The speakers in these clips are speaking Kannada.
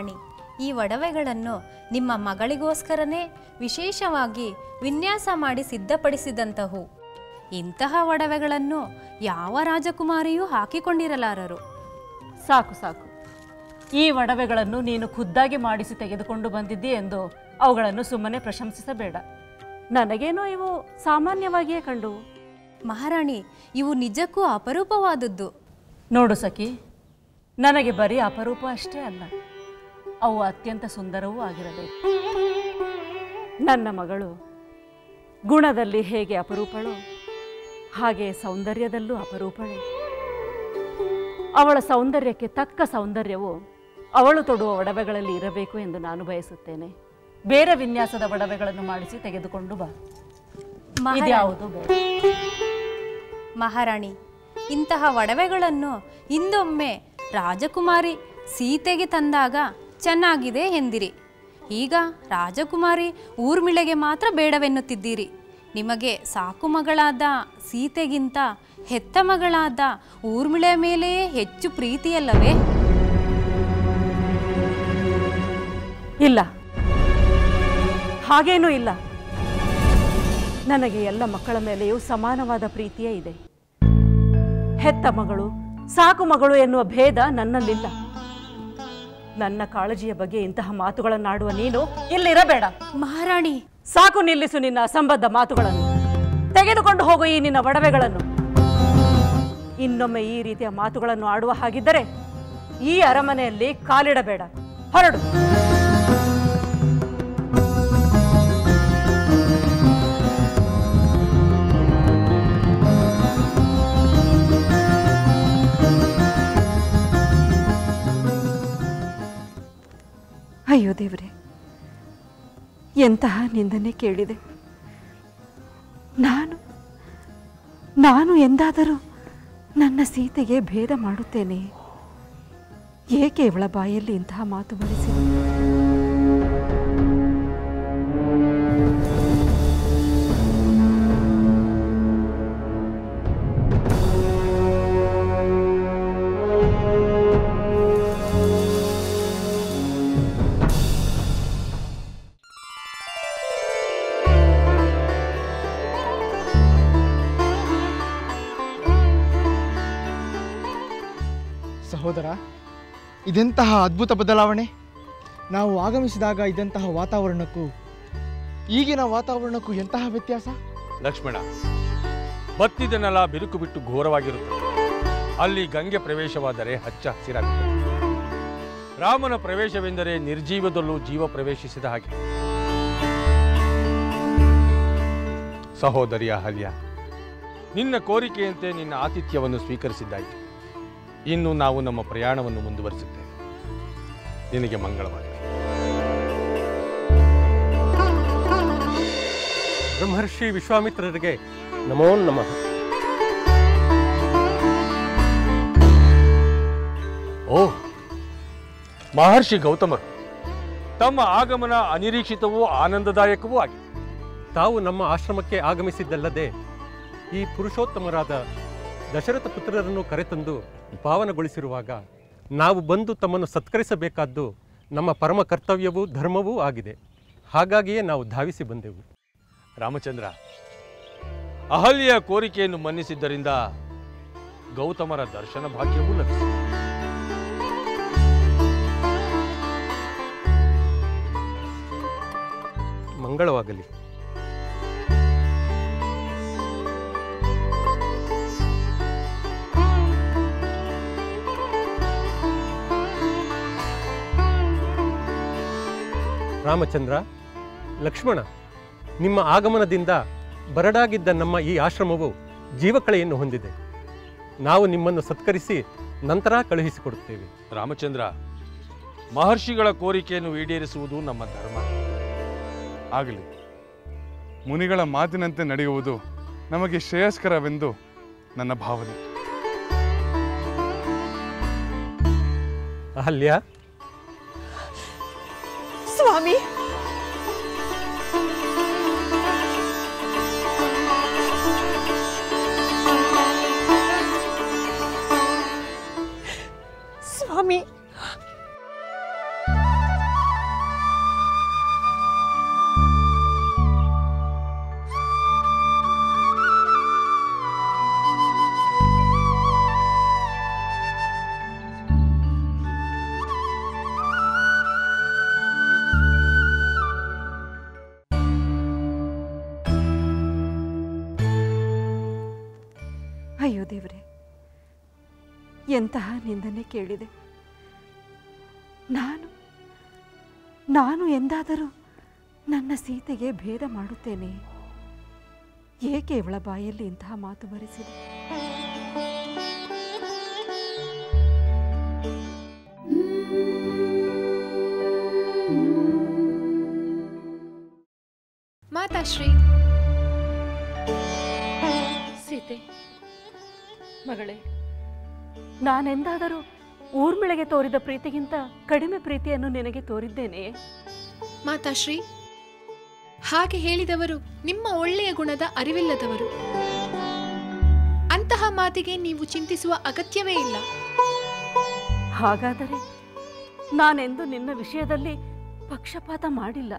ಮಹಾರಾಣಿ, ಈ ಒಡವೆಗಳನ್ನು ನಿಮ್ಮ ಮಗಳಿಗೋಸ್ಕರನೇ ವಿಶೇಷವಾಗಿ ವಿನ್ಯಾಸ ಮಾಡಿ ಸಿದ್ಧಪಡಿಸಿದಂತಹವು. ಇಂತಹ ಒಡವೆಗಳನ್ನು ಯಾವ ರಾಜಕುಮಾರಿಯೂ ಹಾಕಿಕೊಂಡಿರಲಾರರು. ಸಾಕು ಸಾಕು, ಈ ಒಡವೆಗಳನ್ನು ನೀನು ಖುದ್ದಾಗಿ ಮಾಡಿಸಿ ತೆಗೆದುಕೊಂಡು ಬಂದಿದ್ದಿ ಎಂದು ಅವುಗಳನ್ನು ಸುಮ್ಮನೆ ಪ್ರಶಂಸಿಸಬೇಡ. ನನಗೇನೋ ಇವು ಸಾಮಾನ್ಯವಾಗಿಯೇ ಕಂಡು. ಮಹಾರಾಣಿ, ಇವು ನಿಜಕ್ಕೂ ಅಪರೂಪವಾದದ್ದು. ನೋಡು ಸಖಿ, ನನಗೆ ಬರೀ ಅಪರೂಪ ಅಷ್ಟೇ ಅಲ್ಲ, ಅವು ಅತ್ಯಂತ ಸುಂದರವೂ ಆಗಿರಬೇಕು. ನನ್ನ ಮಗಳು ಗುಣದಲ್ಲಿ ಹೇಗೆ ಅಪರೂಪಳೋ ಹಾಗೆ ಸೌಂದರ್ಯದಲ್ಲೂ ಅಪರೂಪಳೇ. ಅವಳ ಸೌಂದರ್ಯಕ್ಕೆ ತಕ್ಕ ಸೌಂದರ್ಯವು ಅವಳು ತೊಡುವ ಒಡವೆಗಳಲ್ಲಿ ಇರಬೇಕು ಎಂದು ನಾನು ಬಯಸುತ್ತೇನೆ. ಬೇರೆ ವಿನ್ಯಾಸದ ಒಡವೆಗಳನ್ನು ಮಾಡಿಸಿ ತೆಗೆದುಕೊಂಡು ಬಾ. ಇದ್ಯಾವುದು ಬೇಡ. ಮಹಾರಾಣಿ, ಇಂತಹ ಒಡವೆಗಳನ್ನು ಹಿಂದೊಮ್ಮೆ ರಾಜಕುಮಾರಿ ಸೀತೆಗೆ ತಂದಾಗ ಚೆನ್ನಾಗಿದೆ ಎಂದಿರಿ. ಈಗ ರಾಜಕುಮಾರಿ ಊರ್ಮಿಳೆಗೆ ಮಾತ್ರ ಬೇಡವೆನ್ನುತ್ತಿದ್ದೀರಿ. ನಿಮಗೆ ಸಾಕು ಮಗಳಾದ ಸೀತೆಗಿಂತ ಹೆತ್ತ ಮಗಳಾದ ಊರ್ಮಿಳೆಯ ಮೇಲೆಯೇ ಹೆಚ್ಚು ಪ್ರೀತಿಯಲ್ಲವೇ? ಇಲ್ಲ, ಹಾಗೇನೂ ಇಲ್ಲ. ನನಗೆ ಎಲ್ಲ ಮಕ್ಕಳ ಮೇಲೆಯೂ ಸಮಾನವಾದ ಪ್ರೀತಿಯೇ ಇದೆ. ಹೆತ್ತ ಮಗಳು, ಸಾಕು ಮಗಳು ಎನ್ನುವ ಭೇದ ನನ್ನಲ್ಲಿಲ್ಲ. ನನ್ನ ಕಾಳಜಿಯ ಬಗ್ಗೆ ಇಂತಹ ಮಾತುಗಳನ್ನಾಡುವ ನೀನು ಇಲ್ಲಿರಬೇಡ. ಮಹಾರಾಣಿ, ಸಾಕು, ನಿಲ್ಲಿಸು ನಿನ್ನ ಅಸಂಬದ್ಧ ಮಾತುಗಳನ್ನು. ತೆಗೆದುಕೊಂಡು ಹೋಗು ಈ ನಿನ್ನ ಒಡವೆಗಳನ್ನು. ಇನ್ನೊಮ್ಮೆ ಈ ರೀತಿಯ ಮಾತುಗಳನ್ನು ಆಡುವ ಹಾಗಿದ್ದರೆ ಈ ಅರಮನೆಯಲ್ಲಿ ಕಾಲಿಡಬೇಡ. ಹೊರಡು. ಅಯ್ಯೋ ದೇವರೇ, ಎಂತಹ ನಿಂದನೆ ಕೇಳಿದೆ. ನಾನು ಎಂದಾದರೂ ನನ್ನ ಸೀತೆಗೆ ಭೇದ ಮಾಡುತ್ತೇನೆ? ಏಕೆ ಇವಳ ಬಾಯಲ್ಲಿ ಇಂತಹ ಮಾತು ಬಳಿಸಿದೆ? ಸಹೋದರ, ಇದೆಂತಹ ಅದ್ಭುತ ಬದಲಾವಣೆ! ನಾವು ಆಗಮಿಸಿದಾಗ ಇದ್ದಂತಹ ವಾತಾವರಣಕ್ಕೂ ಈಗಿನ ವಾತಾವರಣಕ್ಕೂ ಎಂತಹ ವ್ಯತ್ಯಾಸ! ಲಕ್ಷ್ಮಣ, ಬತ್ತಿದ ನೆಲ ಬಿರುಕು ಬಿಟ್ಟು ಘೋರವಾಗಿರುತ್ತದೆ. ಅಲ್ಲಿ ಗಂಗೆ ಪ್ರವೇಶವಾದರೆ ಹಚ್ಚ ಹಸಿರಾಗುತ್ತದೆ. ರಾಮನ ಪ್ರವೇಶವೆಂದರೆ ನಿರ್ಜೀವದಲ್ಲೂ ಜೀವ ಪ್ರವೇಶಿಸಿದ ಹಾಗೆ. ಸಹೋದರಿ ಅಹಲ್ಯ, ನಿನ್ನ ಕೋರಿಕೆಯಂತೆ ನಿನ್ನ ಆತಿಥ್ಯವನ್ನು ಸ್ವೀಕರಿಸಿದ್ದಾಯಿತು. ಇನ್ನು ನಾವು ನಮ್ಮ ಪ್ರಯಾಣವನ್ನು ಮುಂದುವರಿಸುತ್ತೇವೆ. ನಿನಗೆ ಮಂಗಳವಾಗಲಿ. ಬ್ರಹ್ಮರ್ಷಿ ವಿಶ್ವಾಮಿತ್ರರಿಗೆ ನಮೋ ನಮಃ. ಓ, ಮಹರ್ಷಿ ಗೌತಮರು, ತಮ್ಮ ಆಗಮನ ಅನಿರೀಕ್ಷಿತವೂ ಆನಂದದಾಯಕವೂ ಆಗಿದೆ. ತಾವು ನಮ್ಮ ಆಶ್ರಮಕ್ಕೆ ಆಗಮಿಸಿದ್ದಲ್ಲದೆ ಈ ಪುರುಷೋತ್ತಮರಾದ ದಶರಥ ಪುತ್ರರನ್ನು ಕರೆತಂದು ಪಾವನಗೊಳಿಸಿರುವಾಗ ನಾವು ಬಂದು ತಮ್ಮನ್ನು ಸತ್ಕರಿಸಬೇಕಾದ್ದು ನಮ್ಮ ಪರಮ ಕರ್ತವ್ಯವೂ ಧರ್ಮವೂ ಆಗಿದೆ. ಹಾಗಾಗಿಯೇ ನಾವು ಧಾವಿಸಿ ಬಂದೆವು. ರಾಮಚಂದ್ರ, ಅಹಲ್ಯ ಕೋರಿಕೆಯನ್ನು ಮನ್ನಿಸಿದ್ದರಿಂದ ಗೌತಮರ ದರ್ಶನ ಭಾಗ್ಯವೂ ಲಭಿಸಿದೆ. ಮಂಗಳವಾಗಲಿ. ರಾಮಚಂದ್ರ, ಲಕ್ಷ್ಮಣ, ನಿಮ್ಮ ಆಗಮನದಿಂದ ಬರಡಾಗಿದ್ದ ನಮ್ಮ ಈ ಆಶ್ರಮವು ಜೀವಕಳೆಯನ್ನು ಹೊಂದಿದೆ. ನಾವು ನಿಮ್ಮನ್ನು ಸತ್ಕರಿಸಿ ನಂತರ ಕಳುಹಿಸಿಕೊಡುತ್ತೇವೆ. ರಾಮಚಂದ್ರ, ಮಹರ್ಷಿಗಳ ಕೋರಿಕೆಯನ್ನು ಈಡೇರಿಸುವುದು ನಮ್ಮ ಧರ್ಮ. ಆಗಲಿ. ಮುನಿಗಳ ಮಾತಿನಂತೆ ನಡೆಯುವುದು ನಮಗೆ ಶ್ರೇಯಸ್ಕರವೆಂದು ನನ್ನ ಭಾವನೆ. ಅಹಲ್ಯ, ಸ್ವಾಮಿ, ಸ್ವಾಮಿ, ಎಂತಹ ನಿಂದನೆ ಕೇಳಿದೆ. ನಾನು ಎಂದಾದರೂ ನನ್ನ ಸೀತೆಗೆ ಭೇದ ಮಾಡುತ್ತೇನೆ? ಏಕೆ ಇವಳ ಬಾಯಲ್ಲಿ ಇಂತಹ ಮಾತು ಬರೆಸಿದೆ? ಮಾತಾಶ್ರೀ. ಸೀತೆ ಮಗಳೇ, ನಾನೆಂದಾದರೂ ಊರ್ಮಿಳೆಗೆ ತೋರಿದ ಪ್ರೀತಿಗಿಂತ ಕಡಿಮೆ ಪ್ರೀತಿಯನ್ನು ನಿನಗೆ ತೋರಿದ್ದೇನೆ? ಮಾತಾಶ್ರೀ, ಹಾಗೆ ಹೇಳಿದವರು ನಿಮ್ಮ ಒಳ್ಳೆಯ ಗುಣದ ಅರಿವಿಲ್ಲದವರು. ಅಂತಹ ಮಾತಿಗೆ ನೀವು ಚಿಂತಿಸುವ ಅಗತ್ಯವೇ ಇಲ್ಲ. ಹಾಗಾದರೆ ನಾನೆಂದು ನಿನ್ನ ವಿಷಯದಲ್ಲಿ ಪಕ್ಷಪಾತ ಮಾಡಿಲ್ಲ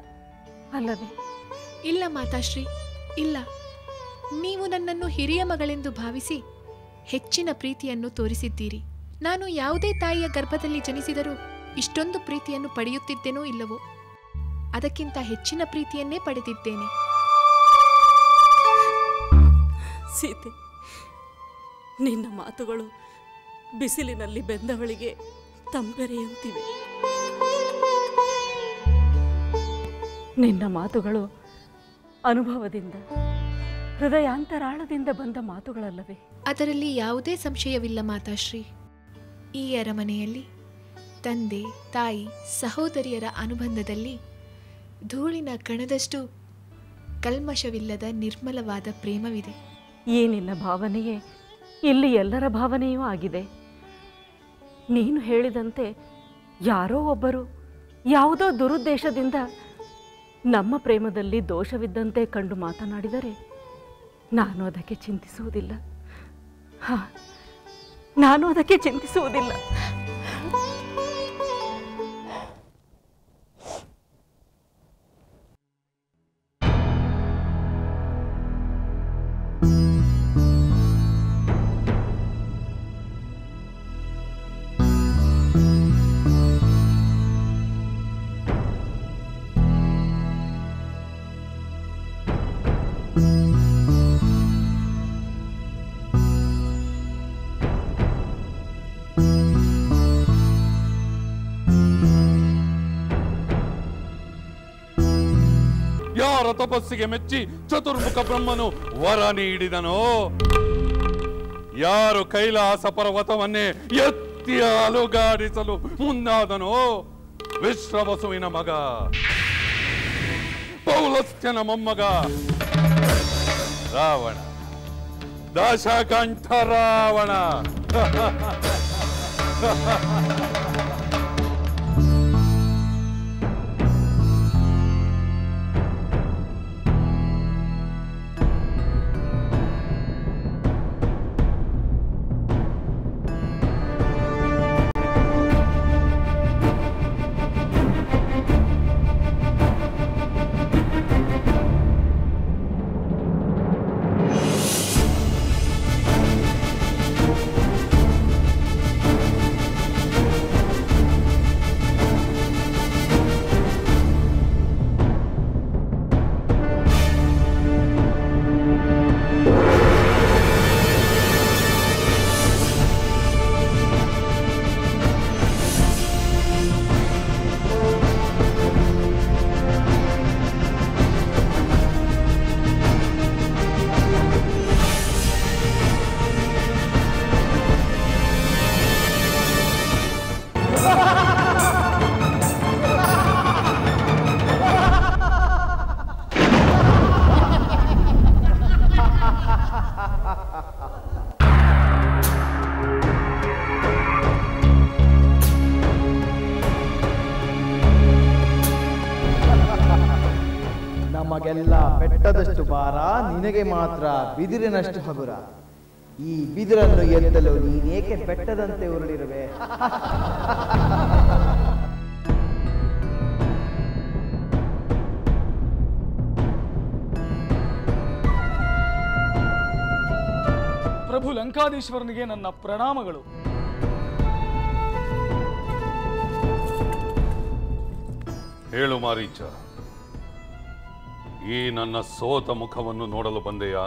ಅಲ್ಲವೇ? ಇಲ್ಲ ಮಾತಾಶ್ರೀ, ಇಲ್ಲ. ನೀವು ನನ್ನನ್ನು ಹಿರಿಯ ಮಗಳೆಂದು ಭಾವಿಸಿ ಹೆಚ್ಚಿನ ಪ್ರೀತಿಯನ್ನು ತೋರಿಸಿದ್ದೀರಿ. ನಾನು ಯಾವುದೇ ತಾಯಿಯ ಗರ್ಭದಲ್ಲಿ ಜನಿಸಿದರೂ ಇಷ್ಟೊಂದು ಪ್ರೀತಿಯನ್ನು ಪಡೆಯುತ್ತಿದ್ದೇನೋ ಇಲ್ಲವೋ, ಅದಕ್ಕಿಂತ ಹೆಚ್ಚಿನ ಪ್ರೀತಿಯನ್ನೇ ಪಡೆದಿದ್ದೇನೆ. ಸೀತೆ, ನಿನ್ನ ಮಾತುಗಳು ಬಿಸಿಲಿನಲ್ಲಿ ಬೆಂದವಳಿಗೆ ತಂಪೆರೆಯುತ್ತಿವೆ. ನಿನ್ನ ಮಾತುಗಳು ಅನುಭವದಿಂದ, ಹೃದಯಾಂತರಾಳದಿಂದ ಬಂದ ಮಾತುಗಳಲ್ಲವೇ? ಅದರಲ್ಲಿ ಯಾವುದೇ ಸಂಶಯವಿಲ್ಲ ಮಾತಾಶ್ರೀ. ಈ ಅರಮನೆಯಲ್ಲಿ ತಂದೆ, ತಾಯಿ, ಸಹೋದರಿಯರ ಅನುಬಂಧದಲ್ಲಿ ಧೂಳಿನ ಕಣದಷ್ಟು ಕಲ್ಮಶವಿಲ್ಲದ ನಿರ್ಮಲವಾದ ಪ್ರೇಮವಿದೆ. ಈ ನಿನ್ನ ಭಾವನೆಯೇ ಇಲ್ಲಿ ಎಲ್ಲರ ಭಾವನೆಯೂ ಆಗಿದೆ. ನೀನು ಹೇಳಿದಂತೆ ಯಾರೋ ಒಬ್ಬರು ಯಾವುದೋ ದುರುದ್ದೇಶದಿಂದ ನಮ್ಮ ಪ್ರೇಮದಲ್ಲಿ ದೋಷವಿದ್ದಂತೆ ಕಂಡು ಮಾತನಾಡಿದರೆ ನಾನು ಅದಕ್ಕೆ ಚಿಂತಿಸುವುದಿಲ್ಲ. ನಾನು ಅದಕ್ಕೆ ಚಿಂತಿಸುವುದಿಲ್ಲ. ಯಾರ ತಪಸ್ಸಿಗೆ ಮೆಚ್ಚಿ ಚತುರ್ಮುಖ ಬ್ರಹ್ಮನು ವರ ನೀಡಿದನೋ, ಯಾರು ಕೈಲಾಸ ಪರ್ವತವನ್ನೇ ಎತ್ತಿ ಅಲುಗಾಡಿಸಲು ಮುಂದಾದನೋ, ವಿಶ್ವವಸುವಿನ ಮಗ, ಪೌಲಸ್ತ್ಯನ ಮೊಮ್ಮಗ ರಾವಣ, ದಶಕಂಠ ರಾವಣ. ನಮಗೆಲ್ಲ ಬೆಟ್ಟದಷ್ಟು ಭಾರ, ನಿನಗೆ ಮಾತ್ರ ಬಿದಿರಿನಷ್ಟು ಹಗುರ. ಈ ಬಿದಿರನ್ನು ಎತ್ತಲು ನೀನೇಕೆ ಬೆಟ್ಟದಂತೆ ಉರುಳಿರುವೆ? ಪ್ರಭು ಲಂಕಾಧೀಶ್ವರನಿಗೆ ನನ್ನ ಪ್ರಣಾಮಗಳು. ಹೇಳು ಮಾರೀಚ, ಈ ನನ್ನ ಸೋತ ಮುಖವನ್ನು ನೋಡಲು ಬಂದೆಯಾ?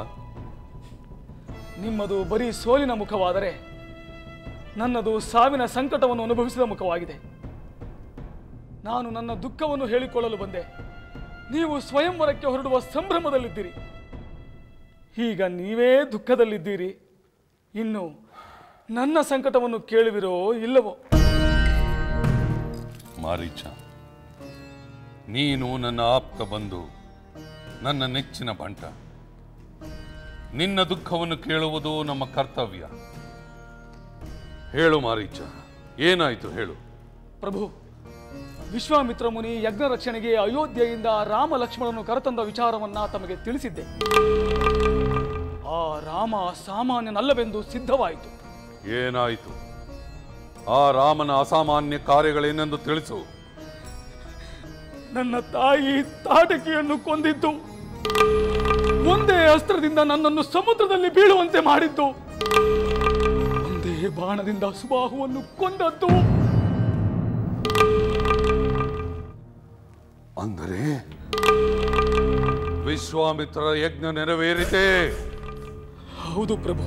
ನಿಮ್ಮದು ಬರೀ ಸೋಲಿನ ಮುಖವಾದರೆ ನನ್ನದು ಸಾವಿನ ಸಂಕಟವನ್ನು ಅನುಭವಿಸಿದ ಮುಖವಾಗಿದೆ. ನಾನು ನನ್ನ ದುಃಖವನ್ನು ಹೇಳಿಕೊಳ್ಳಲು ಬಂದೆ. ನೀವು ಸ್ವಯಂವರಕ್ಕೆ ಹೊರಡುವ ಸಂಭ್ರಮದಲ್ಲಿದ್ದೀರಿ. ಈಗ ನೀವೇ ದುಃಖದಲ್ಲಿದ್ದೀರಿ. ಇನ್ನು ನನ್ನ ಸಂಕಟವನ್ನು ಕೇಳುವಿರೋ ಇಲ್ಲವೋ? ಮಾರೀಚ, ನೀನು ನನ್ನ ಆಪ್ತ ಬಂಧು, ನನ್ನ ನೆಚ್ಚಿನ ಬಂಟ. ನಿನ್ನ ದುಃಖವನ್ನು ಕೇಳುವುದು ನಮ್ಮ ಕರ್ತವ್ಯ. ಹೇಳು ಮಾರೀಚ, ಏನಾಯಿತು ಹೇಳು. ಪ್ರಭು, ವಿಶ್ವಾಮಿತ್ರ ಮುನಿ ಯಜ್ಞ ರಕ್ಷಣೆಗೆ ಅಯೋಧ್ಯೆಯಿಂದ ರಾಮ ಲಕ್ಷ್ಮಣನನ್ನು ಕರೆತಂದ ವಿಚಾರವನ್ನ ತಮಗೆ ತಿಳಿಸಿದ್ದೆ. ಆ ರಾಮ ಸಾಮಾನ್ಯನಲ್ಲವೆಂದು ಸಿದ್ಧವಾಯಿತು. ಏನಾಯಿತು? ಆ ರಾಮನ ಅಸಾಮಾನ್ಯ ಕಾರ್ಯಗಳೇನೆಂದು ತಿಳಿಸು. ನನ್ನ ತಾಯಿ ತಾಟಕಿಯನ್ನು ಕೊಂದಿದ್ದು, ಒಂದೇ ಅಸ್ತ್ರದಿಂದ ನನ್ನನ್ನು ಸಮುದ್ರದಲ್ಲಿ ಬೀಳುವಂತೆ ಮಾಡಿದ್ದು, ಒಂದೇ ಬಾಣದಿಂದ ಸುಬಾಹುವನ್ನು ಕೊಂದದ್ದು. ಅಂದರೆ ವಿಶ್ವಾಮಿತ್ರರ ಯಜ್ಞ ನೆರವೇರಿತೆ? ಹೌದು ಪ್ರಭು.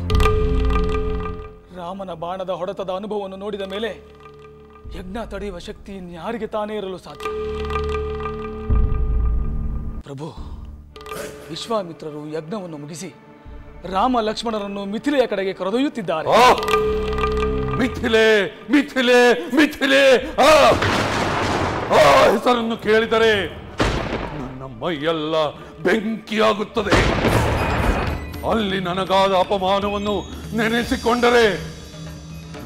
ರಾಮನ ಬಾಣದ ಹೊಡೆತದ ಅನುಭವವನ್ನು ನೋಡಿದ ಮೇಲೆ ಯಜ್ಞ ತಡೆಯುವ ಶಕ್ತಿ ಇನ್ಯಾರಿಗೆ ತಾನೇ ಇರಲು ಸಾಧ್ಯ? ಪ್ರಭು, ವಿಶ್ವಾಮಿತ್ರರು ಯಜ್ಞವನ್ನು ಮುಗಿಸಿ ರಾಮ ಲಕ್ಷ್ಮಣರನ್ನು ಮಿಥಿಲೆಯ ಕಡೆಗೆ ಕರೆದೊಯ್ಯುತ್ತಿದ್ದಾರೆ. ಮಿಥಿಲೆ, ಮಿಥಿಲೆ, ಮಿಥಿಲೆ! ಆ ಹೆಸರನ್ನು ಕೇಳಿದರೆ ನನ್ನ ಮೈಯೆಲ್ಲ ಬೆಂಕಿಯಾಗುತ್ತದೆ. ಅಲ್ಲಿ ನನಗಾದ ಅಪಮಾನವನ್ನು ನೆನೆಸಿಕೊಂಡರೆ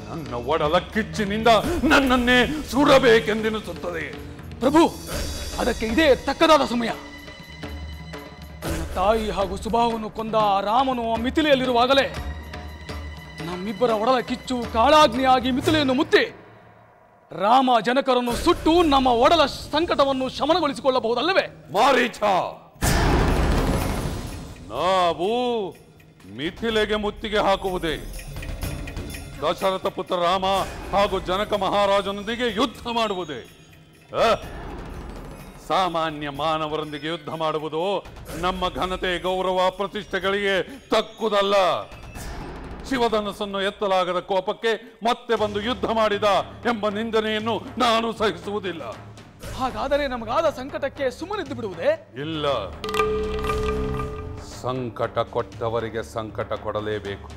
ನನ್ನ ಒಡಲ ಕಿಚ್ಚಿನಿಂದ ನನ್ನನ್ನೇ ಸುಡಬೇಕೆಂದೆನಿಸುತ್ತದೆ. ಪ್ರಭು, ಅದಕ್ಕೆ ಇದೇ ತಕ್ಕದಾದ ಸಮಯ. ನನ್ನ ತಾಯಿ ಹಾಗೂ ಸುಬಾಹುವನ್ನು ಕೊಂದ ರಾಮನು ಮಿಥಿಲೆಯಲ್ಲಿರುವಾಗಲೇ ನಮ್ಮಿಬ್ಬರ ಒಡಲ ಕಿಚ್ಚು ಕಾಳಾಗ್ನಿಯಾಗಿ ಮಿಥಿಲೆಯನ್ನು ಮುತ್ತಿ ರಾಮ ಜನಕರನ್ನು ಸುಟ್ಟು ನಮ್ಮ ಒಡಲ ಸಂಕಟವನ್ನು ಶಮನಗೊಳಿಸಿಕೊಳ್ಳಬಹುದಲ್ಲವೇ? ಮಾರೀಚ, ನಾವು ಮಿಥಿಲೆಗೆ ಮುತ್ತಿಗೆ ಹಾಕುವುದೇ, ದಶರಥ ಪುತ್ರ ರಾಮ ಹಾಗೂ ಜನಕ ಮಹಾರಾಜನೊಂದಿಗೆ ಯುದ್ಧ ಮಾಡುವುದೇ? ಸಾಮಾನ್ಯ ಮಾನವರೊಂದಿಗೆ ಯುದ್ಧ ಮಾಡುವುದು ನಮ್ಮ ಘನತೆ, ಗೌರವ, ಪ್ರತಿಷ್ಠೆಗಳಿಗೆ ತಕ್ಕುದಲ್ಲ. ಶಿವಧನಸ್ಸನ್ನು ಎತ್ತಲಾಗದ ಕೋಪಕ್ಕೆ ಮತ್ತೆ ಬಂದು ಯುದ್ಧ ಮಾಡಿದ ಎಂಬ ನಿಂದನೆಯನ್ನು ನಾನು ಸಹಿಸುವುದಿಲ್ಲ. ಹಾಗಾದರೆ ನಮಗಾದ ಸಂಕಟಕ್ಕೆ ಸುಮ್ಮನಿದ್ದು ಬಿಡುವುದೇ? ಇಲ್ಲ, ಸಂಕಟ ಕೊಟ್ಟವರಿಗೆ ಸಂಕಟ ಕೊಡಲೇಬೇಕು.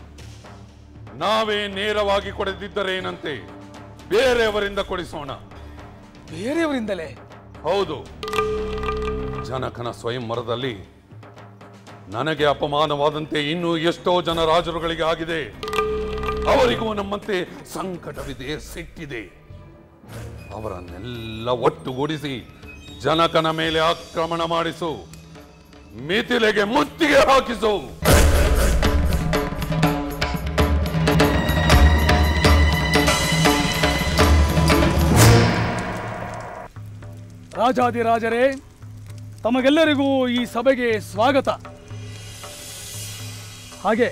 ನಾವೇ ನೇರವಾಗಿ ಕೊಡದಿದ್ದರೇನಂತೆ, ಬೇರೆಯವರಿಂದ ಕೊಡಿಸೋಣ. ಬೇರೆಯವರಿಂದಲೇ? ಹೌದು. ಜನಕನ ಸ್ವಯಂವರದಲ್ಲಿ ನನಗೆ ಅಪಮಾನವಾದಂತೆ ಇನ್ನೂ ಎಷ್ಟೋ ಜನ ರಾಜರುಗಳಿಗೆ ಆಗಿದೆ. ಅವರಿಗೂ ನಮ್ಮಂತೆ ಸಂಕಟವಿದೆ, ಸಿಟ್ಟಿದೆ. ಅವರನ್ನೆಲ್ಲ ಒಟ್ಟುಗೂಡಿಸಿ ಜನಕನ ಮೇಲೆ ಆಕ್ರಮಣ ಮಾಡಿಸು, ಮಿಥಿಲೆಗೆ ಮುತ್ತಿಗೆ ಹಾಕಿಸು. ರಾಜಾದಿರಾಜರೇ, ತಮಗೆಲ್ಲರಿಗೂ ಈ ಸಭೆಗೆ ಸ್ವಾಗತ. ಹಾಗೆ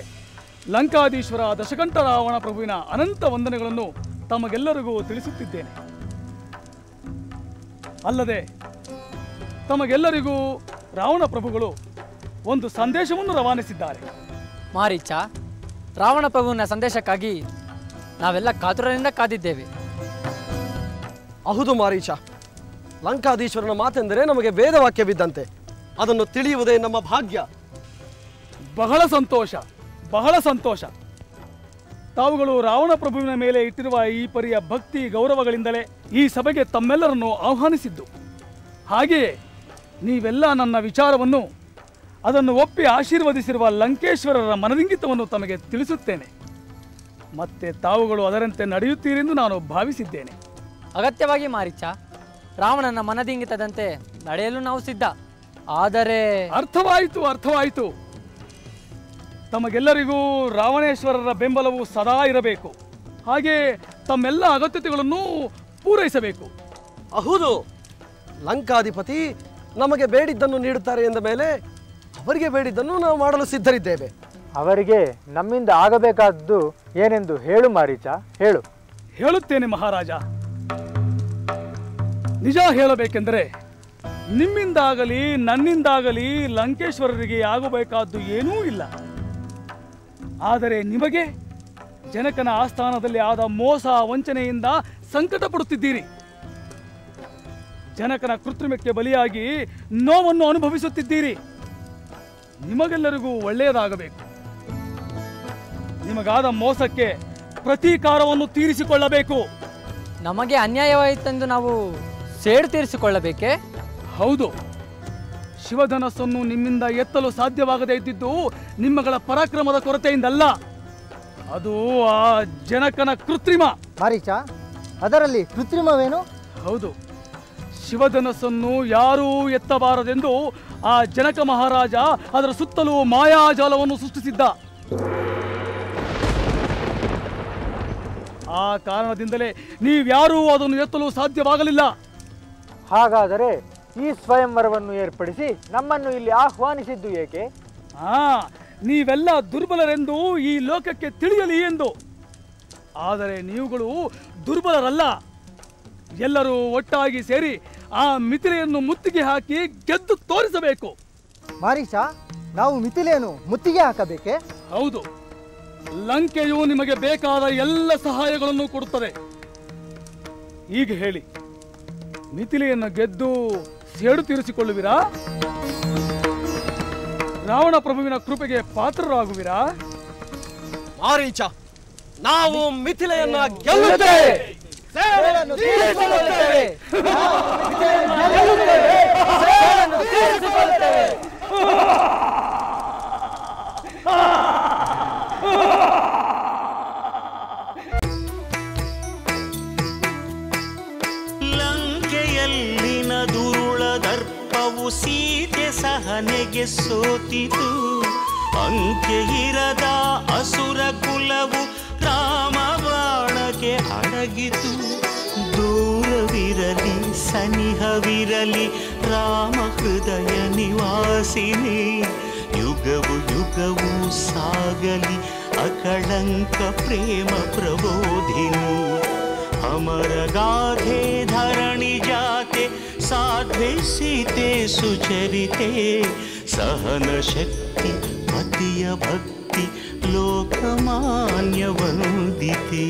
ಲಂಕಾಧೀಶ್ವರ ದಶಕಂಠ ರಾವಣ ಪ್ರಭುವಿನ ಅನಂತ ವಂದನೆಗಳನ್ನು ತಮಗೆಲ್ಲರಿಗೂ ತಿಳಿಸುತ್ತಿದ್ದೇನೆ. ಅಲ್ಲದೆ ತಮಗೆಲ್ಲರಿಗೂ ರಾವಣ ಪ್ರಭುಗಳು ಒಂದು ಸಂದೇಶವನ್ನು ರವಾನಿಸಿದ್ದಾರೆ. ಮಾರೀಚ, ರಾವಣ ಪ್ರಭುವಿನ ಸಂದೇಶಕ್ಕಾಗಿ ನಾವೆಲ್ಲ ಕಾತುರದಿಂದ ಕಾದಿದ್ದೇವೆ. ಹೌದು ಮಾರೀಚ, ಲಂಕಾಧೀಶ್ವರನ ಮಾತೆಂದರೆ ನಮಗೆ ವೇದವಾಕ್ಯವಿದ್ದಂತೆ. ಅದನ್ನು ತಿಳಿಯುವುದೇ ನಮ್ಮ ಭಾಗ್ಯ. ಬಹಳ ಸಂತೋಷ, ಬಹಳ ಸಂತೋಷ. ತಾವುಗಳು ರಾವಣ ಪ್ರಭುವಿನ ಮೇಲೆ ಇಟ್ಟಿರುವ ಈ ಪರಿಯ ಭಕ್ತಿ ಗೌರವಗಳಿಂದಲೇ ಈ ಸಭೆಗೆ ತಮ್ಮೆಲ್ಲರನ್ನು ಆಹ್ವಾನಿಸಿದ್ದು. ಹಾಗೆಯೇ ನೀವೆಲ್ಲ ನನ್ನ ವಿಚಾರವನ್ನು, ಅದನ್ನು ಒಪ್ಪಿ ಆಶೀರ್ವದಿಸಿರುವ ಲಂಕೇಶ್ವರರ ಮನದಿಂಗಿತವನ್ನು ತಮಗೆ ತಿಳಿಸುತ್ತೇನೆ. ಮತ್ತೆ ತಾವುಗಳು ಅದರಂತೆ ನಡೆಯುತ್ತೀರೆಂದು ನಾನು ಭಾವಿಸಿದ್ದೇನೆ. ಅಗತ್ಯವಾಗಿ ಮಾರೀಚ, ರಾವಣನ ಮನದಿಂಗಿತದಂತೆ ನಡೆಯಲು ನಾವು ಸಿದ್ಧ. ಆದರೆ ಅರ್ಥವಾಯಿತು, ಅರ್ಥವಾಯಿತು. ತಮಗೆಲ್ಲರಿಗೂ ರಾವಣೇಶ್ವರರ ಬೆಂಬಲವು ಸದಾ ಇರಬೇಕು. ಹಾಗೆ ತಮ್ಮೆಲ್ಲ ಅಗತ್ಯತೆಗಳನ್ನು ಪೂರೈಸಬೇಕು. ಹೌದು, ಲಂಕಾಧಿಪತಿ ನಮಗೆ ಬೇಡಿದ್ದನ್ನು ನೀಡುತ್ತಾರೆ ಎಂದ ಮೇಲೆ ಅವರಿಗೆ ಬೇಡಿದ್ದನ್ನು ನಾವು ಮಾಡಲು ಸಿದ್ಧರಿದ್ದೇವೆ. ಅವರಿಗೆ ನಮ್ಮಿಂದ ಆಗಬೇಕಾದ್ದು ಏನೆಂದು ಹೇಳು ಮಾರೀಚ, ಹೇಳು. ಹೇಳುತ್ತೇನೆ ಮಹಾರಾಜ. ನಿಜ ಹೇಳಬೇಕೆಂದರೆ ನಿಮ್ಮಿಂದಾಗಲಿ ನನ್ನಿಂದಾಗಲಿ ಲಂಕೇಶ್ವರರಿಗೆ ಆಗಬೇಕಾದ್ದು ಏನೂ ಇಲ್ಲ. ಆದರೆ ನಿಮಗೆ ಜನಕನ ಆಸ್ಥಾನದಲ್ಲಿ ಆದ ಮೋಸ ವಂಚನೆಯಿಂದ ಸಂಕಟ ಪಡುತ್ತಿದ್ದೀರಿ. ಜನಕನ ಕೃತ್ರಿಮಕ್ಕೆ ಬಲಿಯಾಗಿ ನೋವನ್ನು ಅನುಭವಿಸುತ್ತಿದ್ದೀರಿ. ನಿಮಗೆಲ್ಲರಿಗೂ ಒಳ್ಳೆಯದಾಗಬೇಕು. ನಿಮಗಾದ ಮೋಸಕ್ಕೆ ಪ್ರತೀಕಾರವನ್ನು ತೀರಿಸಿಕೊಳ್ಳಬೇಕು. ನಮಗೆ ಅನ್ಯಾಯವಾಯಿತೆಂದು ನಾವು ಸೇಡು ತೀರಿಸಿಕೊಳ್ಳಬೇಕೇ? ಹೌದು. ಶಿವಧನಸ್ಸನ್ನು ನಿಮ್ಮಿಂದ ಎತ್ತಲು ಸಾಧ್ಯವಾಗದೇ ಇದ್ದಿದ್ದು ನಿಮ್ಮಗಳ ಪರಾಕ್ರಮದ ಕೊರತೆಯಿಂದಲ್ಲ, ಅದು ಆ ಜನಕನ ಕೃತ್ರಿಮ. ಮಾರೀಚ, ಅದರಲ್ಲಿ ಕೃತ್ರಿಮವೇನು? ಹೌದು, ಶಿವಧನಸ್ಸನ್ನು ಯಾರೂ ಎತ್ತಬಾರದೆಂದು ಆ ಜನಕ ಮಹಾರಾಜ ಅದರ ಸುತ್ತಲೂ ಮಾಯಾಜಾಲವನ್ನು ಸೃಷ್ಟಿಸಿದ್ದ. ಆ ಕಾರಣದಿಂದಲೇ ನೀವ್ಯಾರೂ ಅದನ್ನು ಎತ್ತಲು ಸಾಧ್ಯವಾಗಲಿಲ್ಲ. ಹಾಗಾದರೆ ಈ ಸ್ವಯಂವರವನ್ನು ಏರ್ಪಡಿಸಿ ನಮ್ಮನ್ನು ಇಲ್ಲಿ ಆಹ್ವಾನಿಸಿದ್ದು ಏಕೆ? ನೀವೆಲ್ಲ ದುರ್ಬಲರೆಂದು ಈ ಲೋಕಕ್ಕೆ ತಿಳಿಯಲಿ ಎಂದು. ಆದರೆ ನೀವುಗಳು ದುರ್ಬಲರಲ್ಲ. ಎಲ್ಲರೂ ಒಟ್ಟಾಗಿ ಸೇರಿ ಆ ಮಿಥಿಲೆಯನ್ನು ಮುತ್ತಿಗೆ ಹಾಕಿ ಗೆದ್ದು ತೋರಿಸಬೇಕು. ಮಾರೀಚ, ನಾವು ಮಿಥಿಲೆಯನ್ನು ಮುತ್ತಿಗೆ ಹಾಕಬೇಕೆ? ಹೌದು. ಲಂಕೆಯು ನಿಮಗೆ ಬೇಕಾದ ಎಲ್ಲ ಸಹಾಯಗಳನ್ನು ಕೊಡುತ್ತದೆ. ಈಗ ಹೇಳಿ, ಮಿಥಿಲೆಯನ್ನು ಗೆದ್ದು ಸೇಡು ತೀರಿಸಿಕೊಳ್ಳುವಿರಾ? ರಾವಣ ಪ್ರಭುವಿನ ಕೃಪೆಗೆ ಪಾತ್ರರಾಗುವಿರಾ? ಮಾರೀಚ, ನಾವು ಮಿಥಿಲೆಯನ್ನ ಗೆಲ್ಲುತ್ತೇವೆ. ಲಂಕೆಯಲ್ಲಿನ ದುರುಳ ದರ್ಪವು ಸೀತೆ ಸಹನೆಗೆ ಸೋತಿತು. ಅಂಕೆ ಇರದ ಅಸುರ ಕುಲವು ರಾಮ ಬಾಣಕ್ಕೆ ಅಡಗಿತು. ದೂರವಿರಲಿ ಸನಿಹವಿರಲಿ ರಾಮ ಹೃದಯ ನಿವಾಸಿನಿ. ಯುಗವು ಯುಗವು ಸಾಗಲಿ ಅಕಳಂಕ ಪ್ರೇಮ ಪ್ರಬೋಧಿನಿ. ಅಮರ ಗಾಧೆ ಧರಣಿ ಜಾತೆ ಸಾಧ್ವೆ ಸೀತೆ ಸುಚರಿತೆ. ಸಹನ ಶಕ್ತಿ ಪತಿಯ ಭಕ್ತಿ ಲೋಕಮಾನ್ಯ ವಂದಿತೆ.